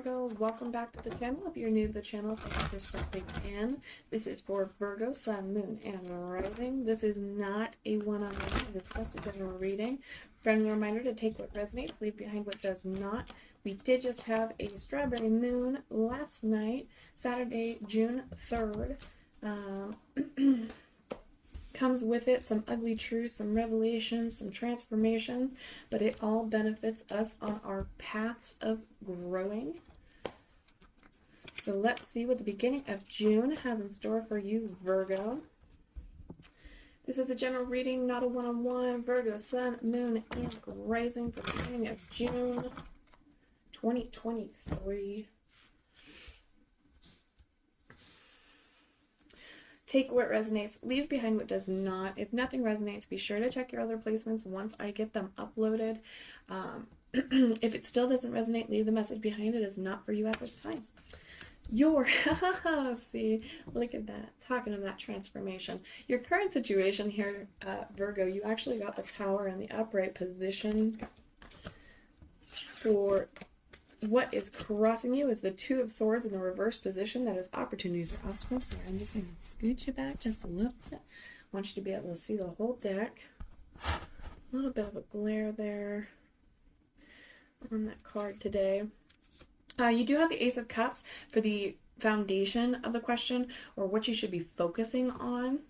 Virgo, welcome back to the channel. If you're new to the channel, thank you for stopping in. This is for Virgo, Sun, Moon, and Rising. This is not a one-on-one, it is just a general reading. Friendly reminder to take what resonates, leave behind what does not. We did just have a strawberry moon last night, Saturday, June 3rd. Comes with it some ugly truths, some revelations, some transformations, but it all benefits us on our paths of growing. So let's see what the beginning of June has in store for you, Virgo. This is a general reading, not a one-on-one. Virgo, Sun, Moon, and Rising for the beginning of June 2023. Take what resonates, leave behind what does not. If nothing resonates, be sure to check your other placements once I get them uploaded. If it still doesn't resonate, leave the message behind. It is not for you at this time. See, look at that. Talking of that transformation. Your current situation here, Virgo, you actually got the Tower in the upright position. For what is crossing you is the Two of Swords in the reverse position. That is opportunities or obstacles. So I'm just going to scoot you back just a little bit. I want you to be able to see the whole deck. A little bit of a glare there on that card today. You do have the Ace of Cups for the foundation of the question, or what you should be focusing on.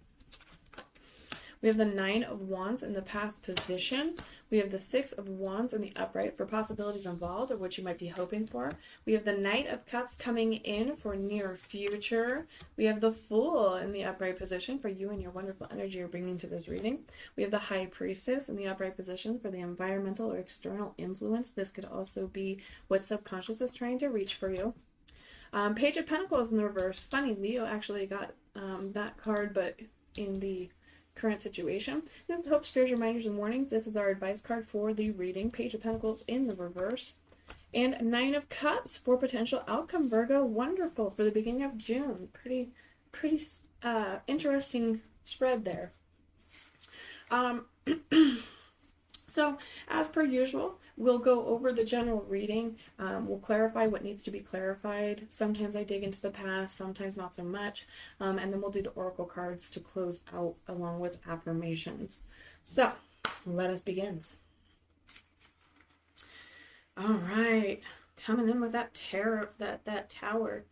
We have the Nine of Wands in the past position. We have the Six of Wands in the upright for possibilities involved or what you might be hoping for. We have the Knight of Cups coming in for near future. We have the Fool in the upright position for you and your wonderful energy you're bringing to this reading. We have the High Priestess in the upright position for the environmental or external influence. This could also be what subconscious is trying to reach for you. Page of Pentacles in the reverse. Funny, Leo actually got that card, but in the current situation. This is hopes, fears, reminders, and warnings. This is our advice card for the reading. Page of Pentacles in the reverse. And Nine of Cups for potential outcome, Virgo. Wonderful for the beginning of June. Pretty interesting spread there. So, as per usual, we'll go over the general reading. We'll clarify what needs to be clarified. Sometimes I dig into the past, sometimes not so much. And then we'll do the oracle cards to close out along with affirmations. So, let us begin. All right. Coming in with that terror, that tower.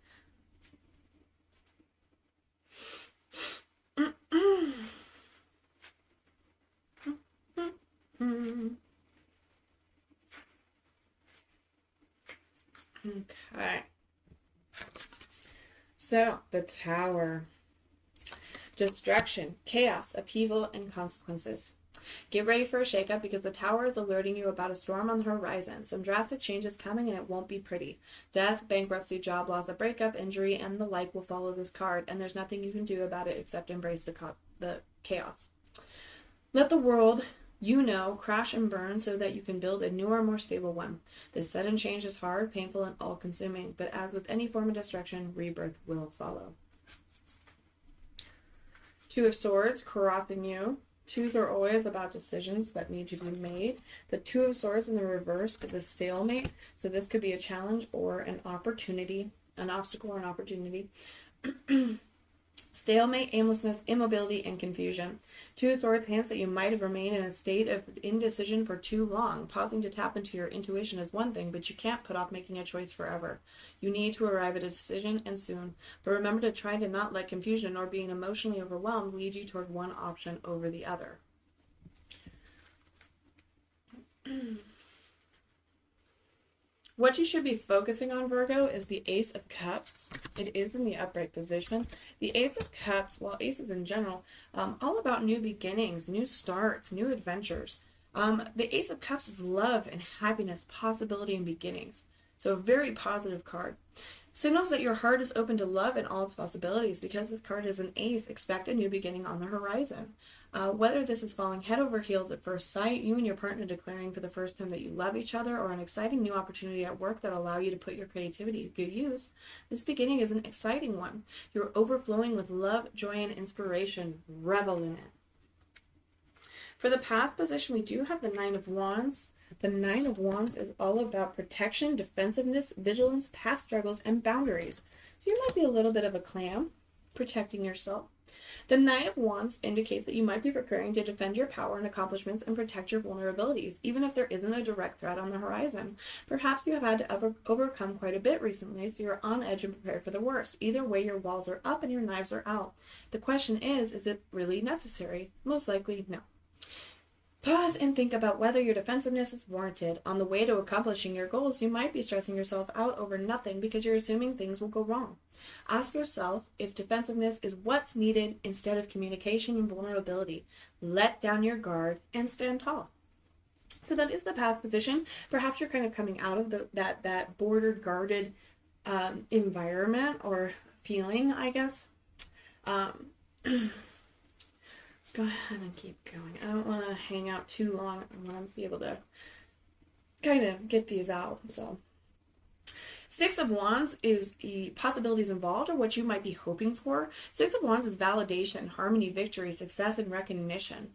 Okay. So, the Tower. Destruction, chaos, upheaval, and consequences. Get ready for a shakeup because the Tower is alerting you about a storm on the horizon. Some drastic changes coming and it won't be pretty. Death, bankruptcy, job loss, a breakup, injury, and the like will follow this card, and there's nothing you can do about it except embrace the chaos. Let the world crash and burn so that you can build a newer, more stable one. This sudden change is hard, painful, and all-consuming, but as with any form of destruction, rebirth will follow. Two of Swords crossing you. Twos are always about decisions that need to be made. The Two of Swords in the reverse is a stalemate, so this could be a challenge or an opportunity, an obstacle or an opportunity. Stalemate, aimlessness, immobility, and confusion. Two of Swords hints that you might have remained in a state of indecision for too long. Pausing to tap into your intuition is one thing, but you can't put off making a choice forever. You need to arrive at a decision, and soon. But remember to try to not let confusion or being emotionally overwhelmed lead you toward one option over the other. What you should be focusing on, Virgo, is the Ace of Cups. It is in the upright position. The Ace of Cups, well, aces in general, all about new beginnings, new starts, new adventures. The Ace of Cups is love and happiness, possibility, and beginnings. So a very positive card. Signals that your heart is open to love and all its possibilities. Because this card is an ace, expect a new beginning on the horizon. Whether this is falling head over heels at first sight, you and your partner declaring for the first time that you love each other, or an exciting new opportunity at work that allow you to put your creativity to good use, this beginning is an exciting one. You're overflowing with love, joy, and inspiration. Revel in it. For the past position, we do have the Nine of Wands. The Nine of Wands is all about protection, defensiveness, vigilance, past struggles, and boundaries. So you might be a little bit of a clam, protecting yourself. The Nine of Wands indicates that you might be preparing to defend your power and accomplishments and protect your vulnerabilities, even if there isn't a direct threat on the horizon. Perhaps you have had to overcome quite a bit recently, so you're on edge and prepared for the worst. Either way, your walls are up and your knives are out. The question is it really necessary? Most likely, no. Pause and think about whether your defensiveness is warranted. On the way to accomplishing your goals, you might be stressing yourself out over nothing because you're assuming things will go wrong. Ask yourself if defensiveness is what's needed instead of communication and vulnerability. Let down your guard and stand tall. So that is the past position. Perhaps you're kind of coming out of that bordered, guarded environment or feeling, I guess. Let's go ahead and keep going. I don't want to hang out too long. I want to be able to kind of get these out. So, Six of Wands is the possibilities involved or what you might be hoping for. Six of Wands is validation, harmony, victory, success, and recognition.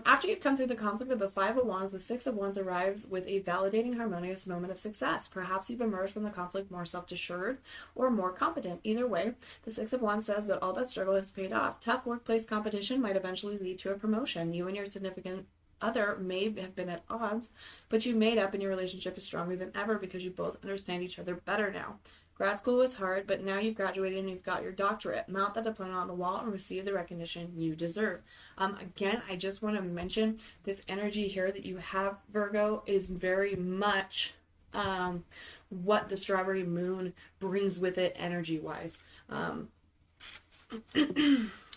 After you've come through the conflict of the Five of Wands, the Six of Wands arrives with a validating, harmonious moment of success. Perhaps you've emerged from the conflict more self-assured or more competent. Either way, the Six of Wands says that all that struggle has paid off. Tough workplace competition might eventually lead to a promotion. You and your significant other may have been at odds, but you made up and your relationship is stronger than ever because you both understand each other better now. Grad school was hard, but now you've graduated and you've got your doctorate. Mount that diploma on the wall and receive the recognition you deserve. Again, I just want to mention this energy here that you have, Virgo, is very much what the strawberry moon brings with it energy-wise.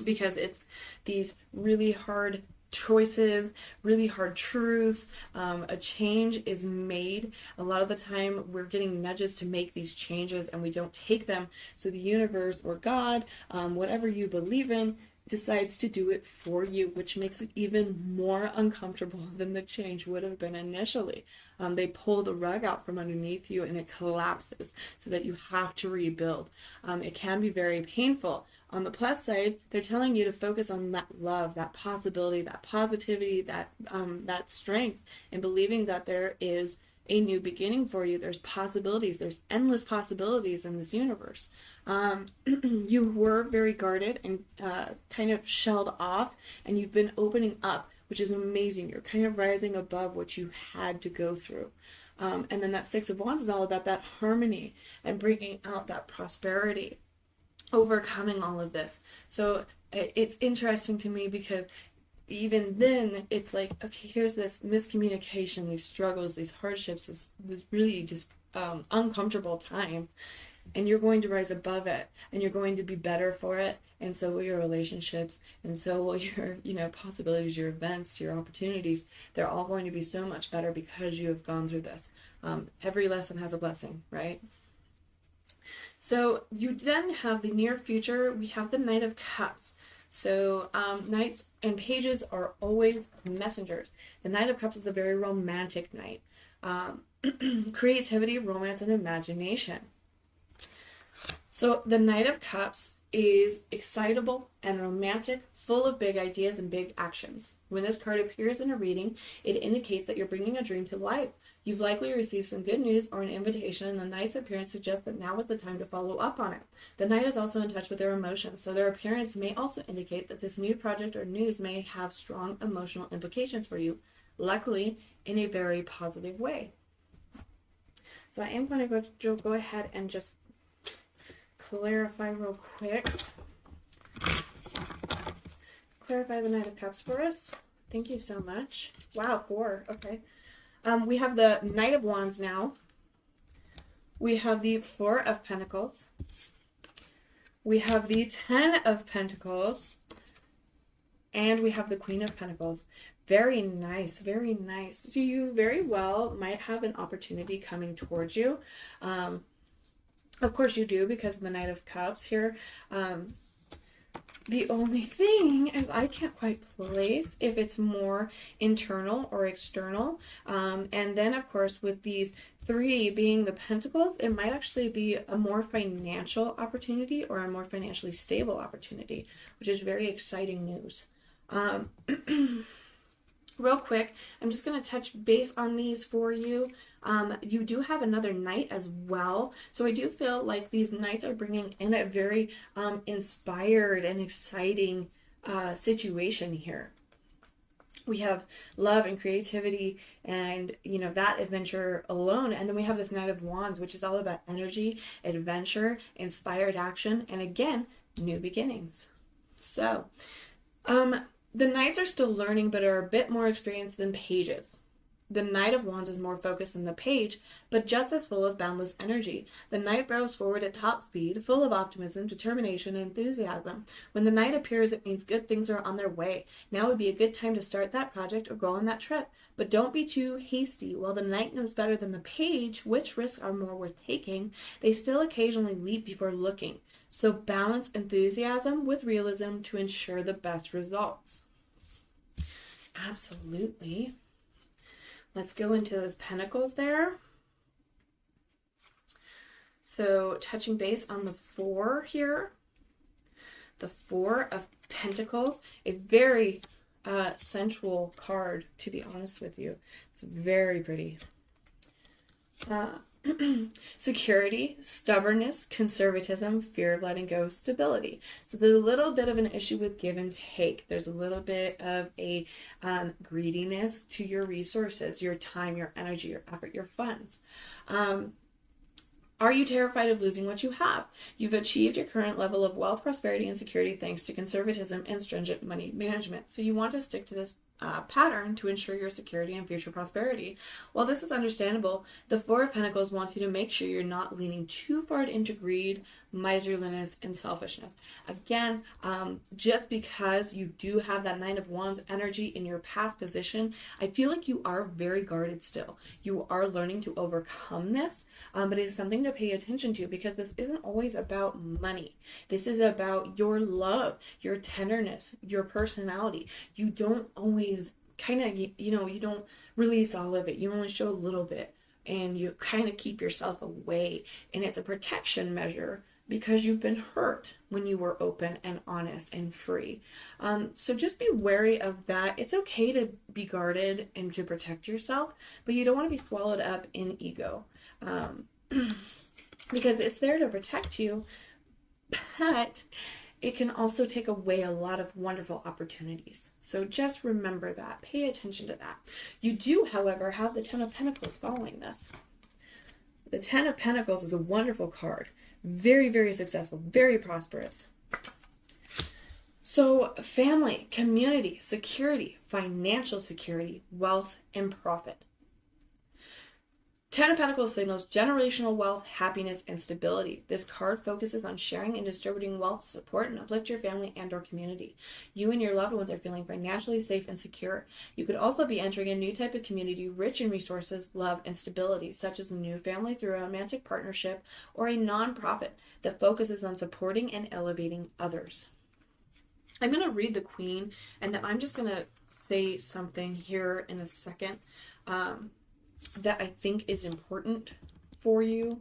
Because it's these really hard choices, really hard truths. A change is made. A lot of the time we're getting nudges to make these changes and we don't take them. So the universe or God, whatever you believe in, decides to do it for you, which makes it even more uncomfortable than the change would have been initially. They pull the rug out from underneath you and it collapses so that you have to rebuild. It can be very painful. On the plus side, they're telling you to focus on that love, that possibility, that positivity, that strength, and believing that there is a new beginning for you. There's possibilities. There's endless possibilities in this universe. You were very guarded and kind of shelled off, and you've been opening up, which is amazing. You're kind of rising above what you had to go through. And then that Six of Wands is all about that harmony and bringing out that prosperity, overcoming all of this. So it's interesting to me because even then it's like, okay, here's this miscommunication, these struggles, these hardships, this really just uncomfortable time, and you're going to rise above it and you're going to be better for it, and so will your relationships, and so will your possibilities, your events, your opportunities. They're all going to be so much better because you have gone through this. Every lesson has a blessing, right? So you then have the near future. We have the Knight of Cups. So knights and pages are always messengers. The Knight of Cups is a very romantic knight. Creativity, romance, and imagination. So the Knight of Cups is excitable and romantic, full of big ideas and big actions. When this card appears in a reading, it indicates that you're bringing a dream to life. You've likely received some good news or an invitation, and the Knight's appearance suggests that now is the time to follow up on it. The Knight is also in touch with their emotions, so their appearance may also indicate that this new project or news may have strong emotional implications for you, luckily in a very positive way. So I am going to go ahead and just clarify real quick. Clarify the Knight of Cups for us. Thank you so much. Wow, 4. Okay. We have the Knight of Wands now. We have the 4 of Pentacles. We have the 10 of Pentacles. And we have the Queen of Pentacles. Very nice, very nice. So you very well might have an opportunity coming towards you. Of course you do, because of the Knight of Cups here. The only thing is I can't quite place if it's more internal or external. And then, of course, with these 3 being the Pentacles, it might actually be a more financial opportunity or a more financially stable opportunity, which is very exciting news. Real quick, I'm just going to touch base on these for you. You do have another night as well. So I do feel like these nights are bringing in a very inspired and exciting situation here. We have love and creativity and, you know, that adventure alone. And then we have this Knight of Wands, which is all about energy, adventure, inspired action, and again, new beginnings. So, the Knights are still learning, but are a bit more experienced than pages. The Knight of Wands is more focused than the page, but just as full of boundless energy. The Knight barrels forward at top speed, full of optimism, determination, and enthusiasm. When the Knight appears, it means good things are on their way. Now would be a good time to start that project or go on that trip. But don't be too hasty. While the Knight knows better than the page which risks are more worth taking, they still occasionally leap before looking. So balance enthusiasm with realism to ensure the best results. Absolutely. Let's go into those pentacles there. So touching base on the 4 here. The 4 of Pentacles. A very sensual card, to be honest with you. It's very pretty. Security, stubbornness, conservatism, fear of letting go, stability. So there's a little bit of an issue with give and take. There's a little bit of a greediness to your resources, your time, your energy, your effort, your funds. Are you terrified of losing what you have? You've achieved your current level of wealth, prosperity, and security thanks to conservatism and stringent money management. So you want to stick to this pattern to ensure your security and future prosperity. While this is understandable, the 4 of Pentacles wants you to make sure you're not leaning too far into greed, miserliness, and selfishness. Again, just because you do have that 9 of Wands energy in your past position, I feel like you are very guarded still. You are learning to overcome this, but it is something to pay attention to because this isn't always about money. This is about your love, your tenderness, your personality. You don't always kind of, you don't release all of it. You only show a little bit and you kind of keep yourself away. And it's a protection measure because you've been hurt when you were open and honest and free. So just be wary of that. It's okay to be guarded and to protect yourself, but you don't want to be swallowed up in ego because it's there to protect you, but it can also take away a lot of wonderful opportunities. So just remember that. Pay attention to that. You do, however, have the 10 of Pentacles following this. The 10 of Pentacles is a wonderful card. Very, very successful. Very prosperous. So family, community, security, financial security, wealth, and profit. 10 of Pentacles signals generational wealth, happiness, and stability. This card focuses on sharing and distributing wealth to support and uplift your family and or community. You and your loved ones are feeling financially safe and secure. You could also be entering a new type of community rich in resources, love, and stability, such as a new family through a romantic partnership or a nonprofit that focuses on supporting and elevating others. I'm going to read the Queen, and then I'm just going to say something here in a second. That I think is important for you.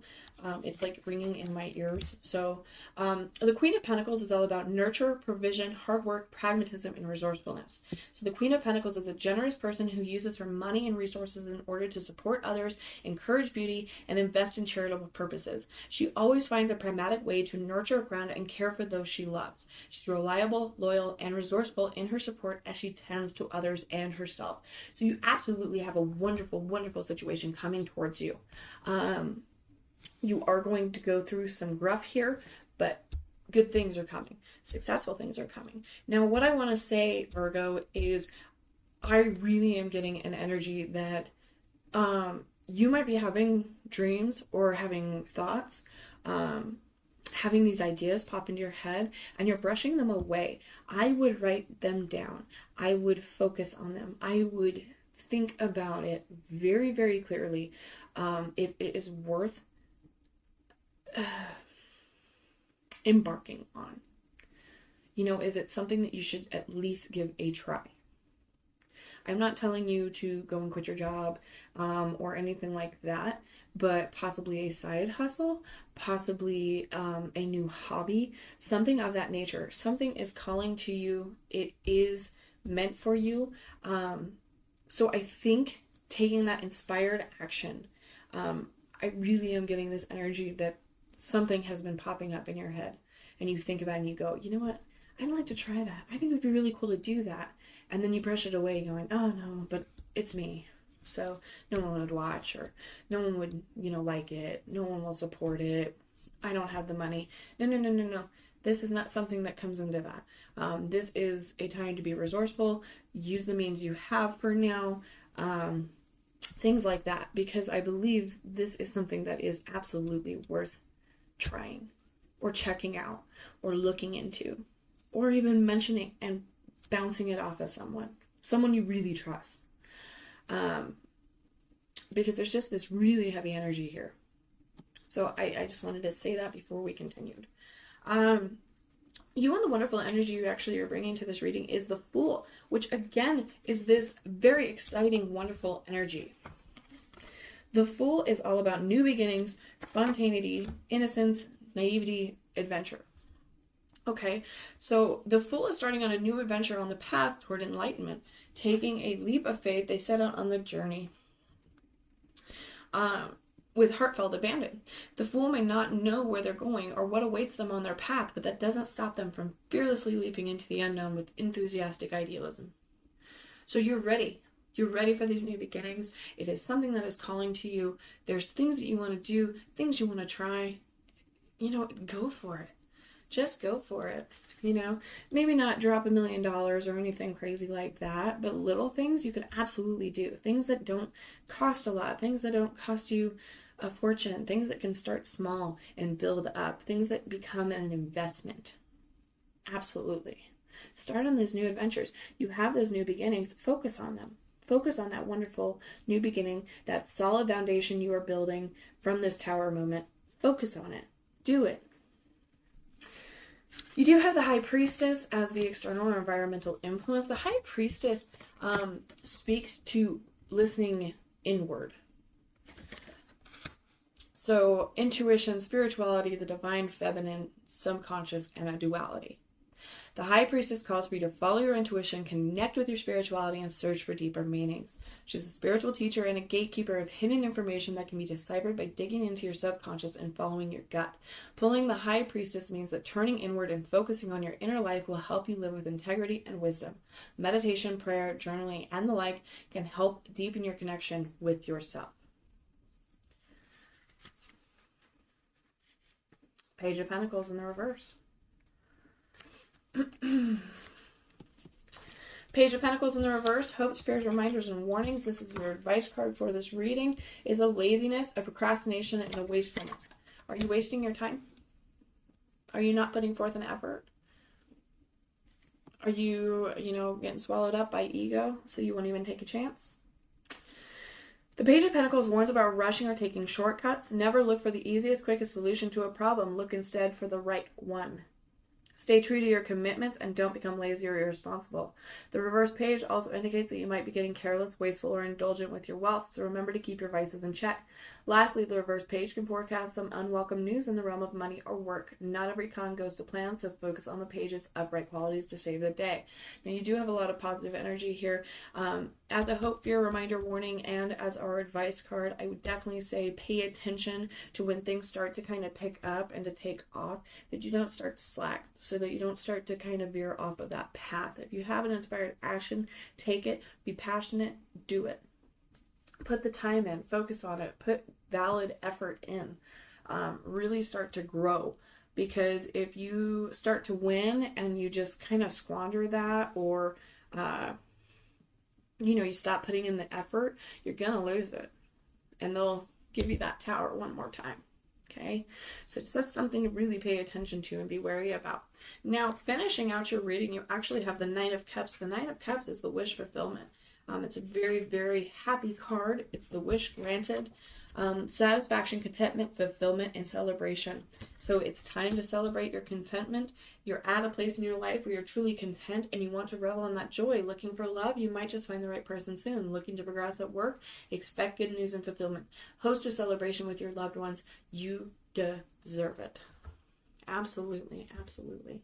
It's like ringing in my ears. So the Queen of Pentacles is all about nurture, provision, hard work, pragmatism, and resourcefulness. So the Queen of Pentacles is a generous person who uses her money and resources in order to support others, encourage beauty, and invest in charitable purposes. She always finds a pragmatic way to nurture, ground, and care for those she loves. She's reliable, loyal, and resourceful in her support as she tends to others and herself. So you absolutely have a wonderful, wonderful situation coming towards you. You are going to go through some gruff here, but good things are coming. Successful things are coming. Now, what I want to say, Virgo, is I really am getting an energy that you might be having dreams or having thoughts, having these ideas pop into your head, and you're brushing them away. I would write them down. I would focus on them. I would think about it very, very clearly. If it is worth embarking on. Is it something that you should at least give a try? I'm not telling you to go and quit your job or anything like that, but possibly a side hustle, possibly a new hobby, something of that nature. Something is calling to you. It is meant for you. So I think taking that inspired action, I really am getting this energy that something has been popping up in your head, and you think about it and you go, you know what? I'd like to try that. I think it would be really cool to do that. And then you brush it away going, oh no, but it's me. So no one would watch, or no one would, like it. No one will support it. I don't have the money. No, no, no, no, no. This is not something that comes into that. This is a time to be resourceful. Use the means you have for now. Things like that, because I believe this is something that is absolutely worth trying or checking out or looking into, or even mentioning and bouncing it off of someone you really trust. Because there's just this really heavy energy here. So I just wanted to say that before we continued. You and the wonderful energy you actually are bringing to this reading is the Fool, which again is this very exciting, wonderful energy. The Fool is all about new beginnings, spontaneity, innocence, naivety, adventure. Okay, so the Fool is starting on a new adventure on the path toward enlightenment, taking a leap of faith. They set out on the journey with heartfelt abandon. The Fool may not know where they're going or what awaits them on their path, but that doesn't stop them from fearlessly leaping into the unknown with enthusiastic idealism. So you're ready. You're ready for these new beginnings. It is something that is calling to you. There's things that you want to do, things you want to try. Go for it. Just go for it. Maybe not drop $1 million or anything crazy like that, but little things you could absolutely do. Things that don't cost a lot, things that don't cost you a fortune, things that can start small and build up, things that become an investment. Absolutely. Start on those new adventures. You have those new beginnings. Focus on them. Focus on that wonderful new beginning, that solid foundation you are building from this tower moment. Focus on it. Do it. You do have the High Priestess as the external or environmental influence. The High Priestess speaks to listening inward. So intuition, spirituality, the divine feminine, subconscious, and a duality. The High Priestess calls for you to follow your intuition, connect with your spirituality, and search for deeper meanings. She's a spiritual teacher and a gatekeeper of hidden information that can be deciphered by digging into your subconscious and following your gut. Pulling the High Priestess means that turning inward and focusing on your inner life will help you live with integrity and wisdom. Meditation, prayer, journaling, and the like can help deepen your connection with yourself. Page of Pentacles in the reverse. Page of Pentacles in the reverse, hopes, fears, reminders, and warnings. This is your advice card for this reading. Is a laziness, a procrastination, and a wastefulness. Are you wasting your time? Are you not putting forth an effort? Are you, getting swallowed up by ego so you won't even take a chance? The Page of Pentacles warns about rushing or taking shortcuts. Never look for the easiest, quickest solution to a problem. Look instead for the right one. Stay true to your commitments and don't become lazy or irresponsible. The reverse page also indicates that you might be getting careless, wasteful, or indulgent with your wealth, so remember to keep your vices in check. Lastly, the reverse page can forecast some unwelcome news in the realm of money or work. Not every con goes to plan, so focus on the page's upright qualities to save the day. Now, you do have a lot of positive energy here. As a hope, fear, reminder, warning, and as our advice card, I would definitely say pay attention to when things start to kind of pick up and to take off, that you don't start to slack, so that you don't start to kind of veer off of that path. If you have an inspired action, take it, be passionate, do it. Put the time in, focus on it, put valid effort in, really start to grow. Because if you start to win and you just kind of squander that, or you stop putting in the effort, you're gonna lose it, and they'll give you that tower one more time. Okay, so it's just something to really pay attention to and be wary about. Now, finishing out your reading, you actually have the Knight of Cups. The Knight of Cups is the wish fulfillment. It's a very, very happy card. It's the wish granted. Satisfaction, contentment, fulfillment, and celebration. So it's time to celebrate your contentment. You're at a place in your life where you're truly content and you want to revel in that joy. Looking for love, you might just find the right person soon. Looking to progress at work, expect good news and fulfillment. Host a celebration with your loved ones. You deserve it. Absolutely, absolutely.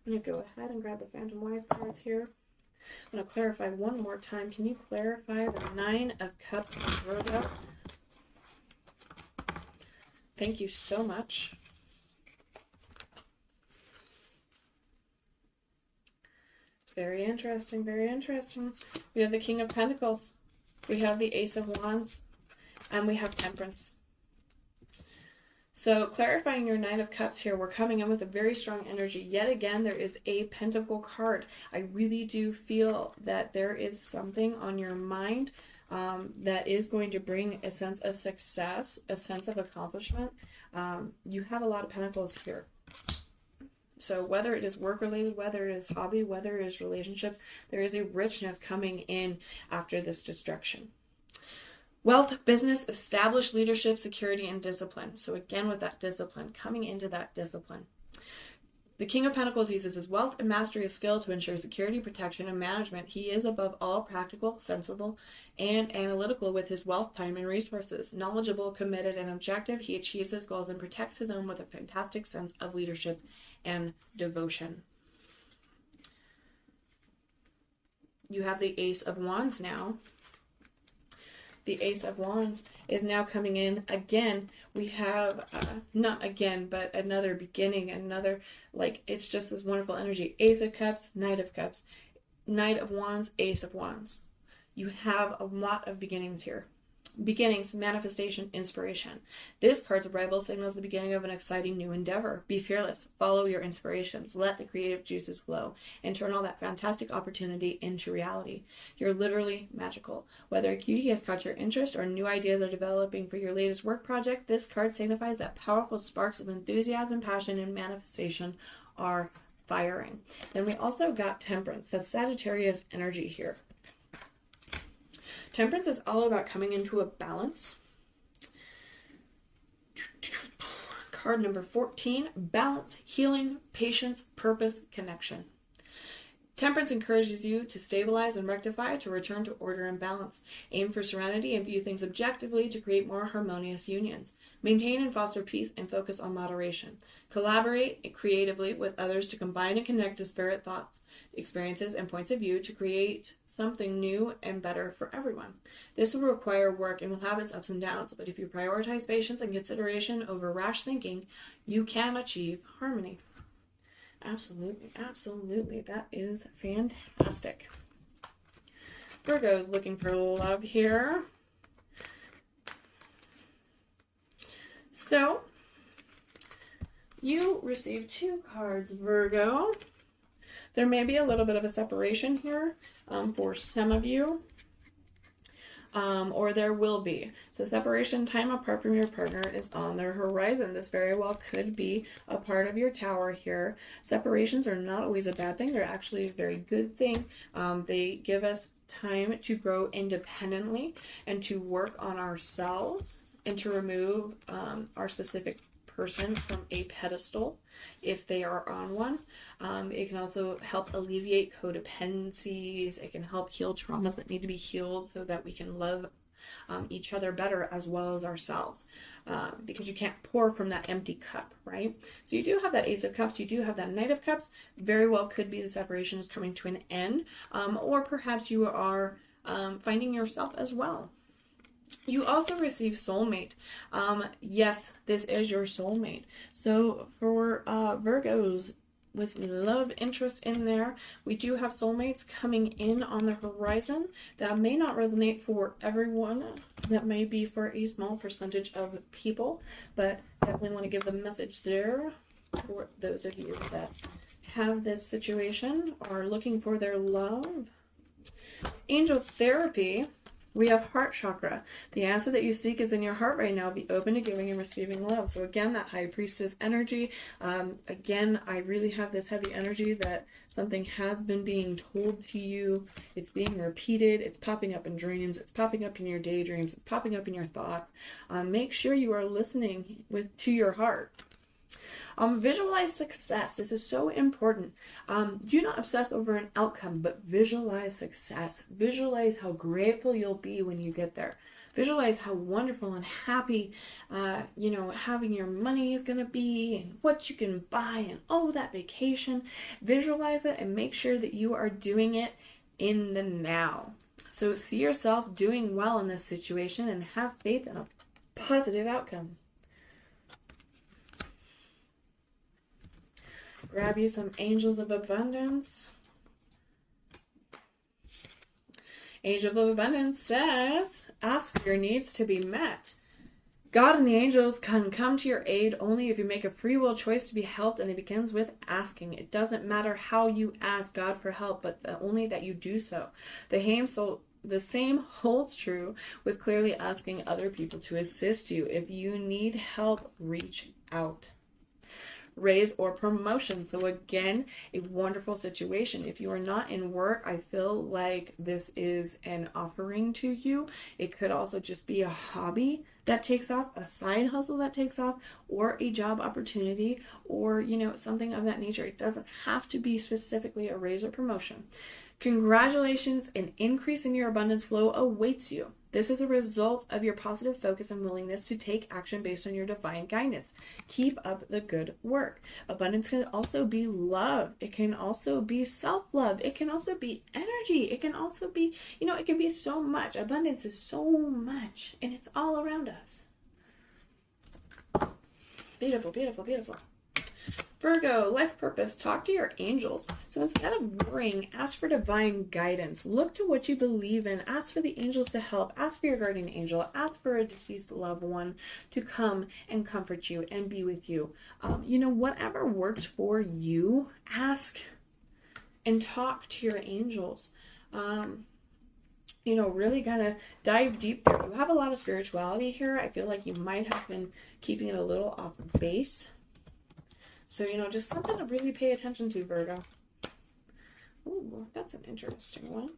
I'm going to go ahead and grab the Phantom Wise cards here. I'm going to clarify one more time. Can you clarify the Nine of Cups for Virgo? Thank you so much. Very interesting, very interesting. We have the King of Pentacles. We have the Ace of Wands. And we have Temperance. So clarifying your Nine of Cups here, we're coming in with a very strong energy. Yet again, there is a Pentacle card. I really do feel that there is something on your mind that is going to bring a sense of success, a sense of accomplishment. You have a lot of Pentacles here. So whether it is work-related, whether it is hobby, whether it is relationships, there is a richness coming in after this destruction. Wealth, business, established leadership, security, and discipline. So again, with that discipline, coming into that discipline. The King of Pentacles uses his wealth and mastery of skill to ensure security, protection, and management. He is above all practical, sensible, and analytical with his wealth, time, and resources. Knowledgeable, committed, and objective, he achieves his goals and protects his own with a fantastic sense of leadership and devotion. You have the Ace of Wands now. The Ace of Wands is now coming in. Again, we have, not again, but another beginning, another, like, it's just this wonderful energy. Ace of Cups, Knight of Cups, Knight of Wands, Ace of Wands. You have a lot of beginnings here. Beginnings, manifestation, inspiration. This card's arrival signals the beginning of an exciting new endeavor. Be fearless. Follow your inspirations. Let the creative juices flow and turn all that fantastic opportunity into reality. You're literally magical. Whether a cutie has caught your interest or new ideas are developing for your latest work project, this card signifies that powerful sparks of enthusiasm, passion, and manifestation are firing. Then we also got Temperance. That's Sagittarius energy here. Temperance is all about coming into a balance. Card number 14, balance, healing, patience, purpose, connection. Temperance encourages you to stabilize and rectify, to return to order and balance. Aim for serenity and view things objectively to create more harmonious unions. Maintain and foster peace and focus on moderation. Collaborate creatively with others to combine and connect disparate thoughts, experiences, and points of view to create something new and better for everyone. This will require work and will have its ups and downs, but if you prioritize patience and consideration over rash thinking, you can achieve harmony. Absolutely, absolutely. That is fantastic. Virgo is looking for love here. So, you received 2 cards, Virgo. There may be a little bit of a separation here for some of you. Or there will be. So separation, time apart from your partner is on their horizon. This very well could be a part of your tower here. Separations are not always a bad thing. They're actually a very good thing. They give us time to grow independently and to work on ourselves and to remove our specific person from a pedestal if they are on one. It can also help alleviate codependencies. It can help heal traumas that need to be healed so that we can love each other better as well as ourselves, because you can't pour from that empty cup, right? So you do have that Ace of Cups, you do have that Knight of Cups. Very well could be the separation is coming to an end, or perhaps you are finding yourself as well. You also receive soulmate. Yes, this is your soulmate. So for Virgos with love interest in there, we do have soulmates coming in on the horizon. That may not resonate for everyone. That may be for a small percentage of people, but definitely want to give the message there for those of you that have this situation, are looking for their love. Angel therapy. We have heart chakra. The answer that you seek is in your heart right now. Be open to giving and receiving love. So again, that high priestess energy. Again, I really have this heavy energy that something has been being told to you. It's being repeated. It's popping up in dreams. It's popping up in your daydreams. It's popping up in your thoughts. Make sure you are listening to your heart. Visualize success. This is so important. Do not obsess over an outcome, but visualize success. Visualize how grateful you'll be when you get there. Visualize how wonderful and happy, having your money is going to be, and what you can buy, and that vacation. Visualize it and make sure that you are doing it in the now. So see yourself doing well in this situation and have faith in a positive outcome. Grab you some angels of abundance. Angel of abundance says, ask for your needs to be met. God and the angels can come to your aid only if you make a free will choice to be helped, and it begins with asking. It doesn't matter how you ask God for help, but only that you do so. The same holds true with clearly asking other people to assist you. If you need help, reach out. Raise or promotion. So again, a wonderful situation. If you are not in work, I feel like this is an offering to you. It could also just be a hobby that takes off, a side hustle that takes off, or a job opportunity, or, you know, something of that nature. It doesn't have to be specifically a raise or promotion. Congratulations, an increase in your abundance flow awaits you. This is a result of your positive focus and willingness to take action based on your divine guidance. Keep up the good work. Abundance can also be love. It can also be self-love. It can also be energy. It can also be, you know, it can be so much. Abundance is so much, and it's all around us. Beautiful, beautiful, beautiful. Virgo, life purpose, talk to your angels. So instead of worrying, ask for divine guidance. Look to what you believe in. Ask for the angels to help. Ask for your guardian angel. Ask for a deceased loved one to come and comfort you and be with you. You know, whatever works for you, ask and talk to your angels. You know, really gotta dive deep there. You have a lot of spirituality here. I feel like you might have been keeping it a little off base. So, you know, just something to really pay attention to, Virgo. Ooh, that's an interesting one.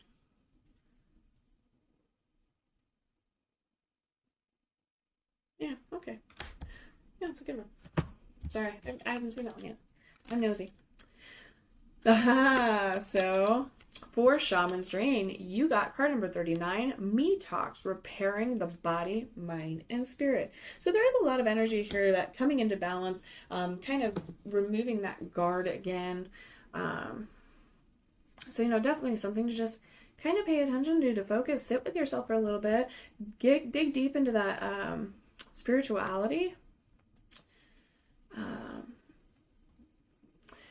Yeah, okay. Yeah, it's a good one. Sorry, I haven't seen that one yet. I'm nosy. So, for Shaman's Drain, you got card number 39, Me Talks, repairing the body, mind, and spirit. So there is a lot of energy here that coming into balance, kind of removing that guard again. So, you know, definitely something to just kind of pay attention to focus, sit with yourself for a little bit, dig deep into that spirituality.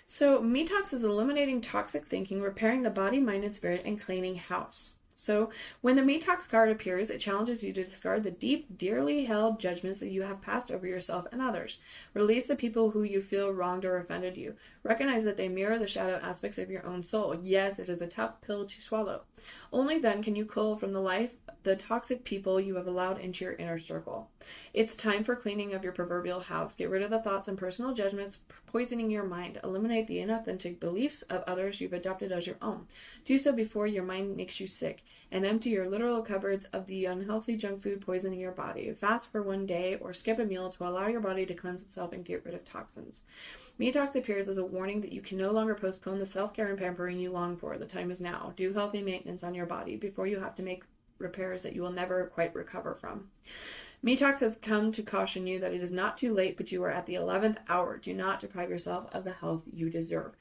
So Detox is eliminating toxic thinking, repairing the body, mind, and spirit, and cleaning house. So when the Detox card appears, it challenges you to discard the deep, dearly held judgments that you have passed over yourself and others. Release the people who you feel wronged or offended you. Recognize that they mirror the shadow aspects of your own soul. Yes, it is a tough pill to swallow. Only then can you cull from the toxic people you have allowed into your inner circle. It's time for cleaning of your proverbial house. Get rid of the thoughts and personal judgments poisoning your mind. Eliminate the inauthentic beliefs of others you've adopted as your own. Do so before your mind makes you sick, and empty your literal cupboards of the unhealthy junk food poisoning your body. Fast for one day or skip a meal to allow your body to cleanse itself and get rid of toxins. Detox appears as a warning that you can no longer postpone the self-care and pampering you long for. The time is now. Do healthy maintenance on your body before you have to make repairs that you will never quite recover from. Detox has come to caution you that it is not too late, but you are at the 11th hour. Do not deprive yourself of the health you deserve.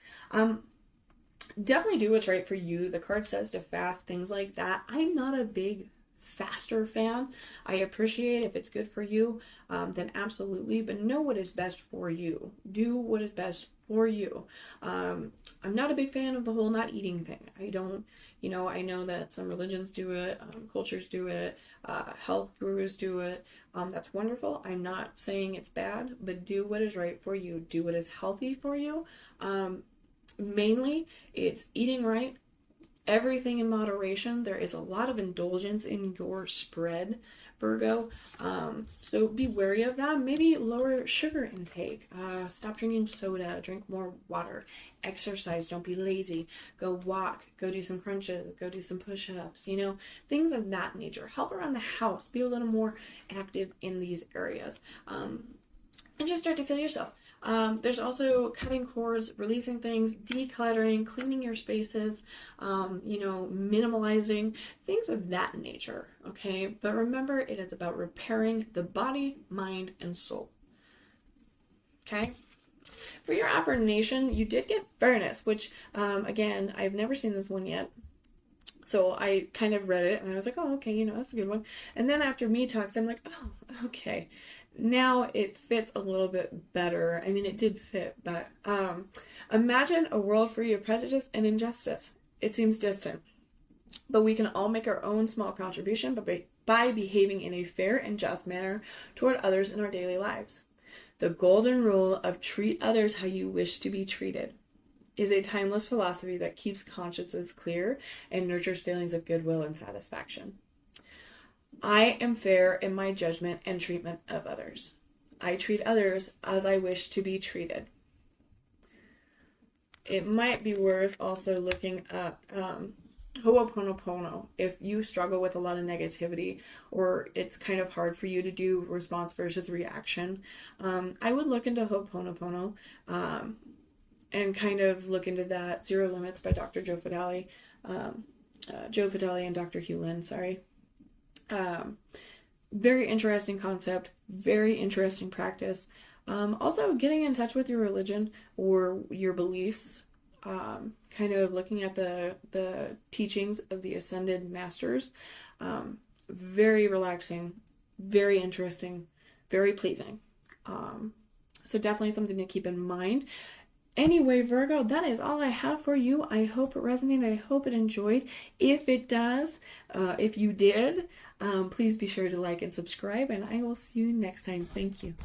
Definitely do what's right for you. The card says to fast, things like that. I'm not a big faster fan. I appreciate if it's good for you, then absolutely, but know what is best for you. Do what is best for you. I'm not a big fan of the whole not eating thing. I don't, you know, I know that some religions do it, cultures do it, health gurus do it. That's wonderful. I'm not saying it's bad, but do what is right for you. Do what is healthy for you. Mainly, it's eating right, everything in moderation. There is a lot of indulgence in your spread, Virgo. So be wary of that. Maybe lower sugar intake. Stop drinking soda. Drink more water. Exercise. Don't be lazy. Go walk. Go do some crunches. Go do some push-ups. You know, things of that nature. Help around the house. Be a little more active in these areas. And just start to feel yourself. There's also cutting cords, releasing things, decluttering, cleaning your spaces, you know, minimalizing, things of that nature, okay? But remember, it is about repairing the body, mind, and soul, okay? For your affirmation, you did get fairness, which, again, I've never seen this one yet. So I kind of read it and I was like, oh, okay, you know, that's a good one. And then after me talks, I'm like, oh, okay. Now it fits a little bit better. I mean, it did fit, but imagine a world free of prejudice and injustice. It seems distant, but we can all make our own small contribution by behaving in a fair and just manner toward others in our daily lives. The golden rule of treat others how you wish to be treated is a timeless philosophy that keeps consciences clear and nurtures feelings of goodwill and satisfaction. I am fair in my judgment and treatment of others. I treat others as I wish to be treated. It might be worth also looking at Ho'oponopono if you struggle with a lot of negativity or it's kind of hard for you to do response versus reaction. I would look into Ho'oponopono and kind of look into that. Zero Limits by Dr. Joe Fidali. Joe Fidali and Dr. Hugh Lin, sorry. Very interesting concept, very interesting practice. Also getting in touch with your religion or your beliefs, kind of looking at the teachings of the ascended masters. Very relaxing, very interesting, very pleasing. So definitely something to keep in mind. Anyway, Virgo, that is all I have for you. I hope it resonated. I hope it enjoyed. If it does, if you did, please be sure to like and subscribe, and I will see you next time. Thank you.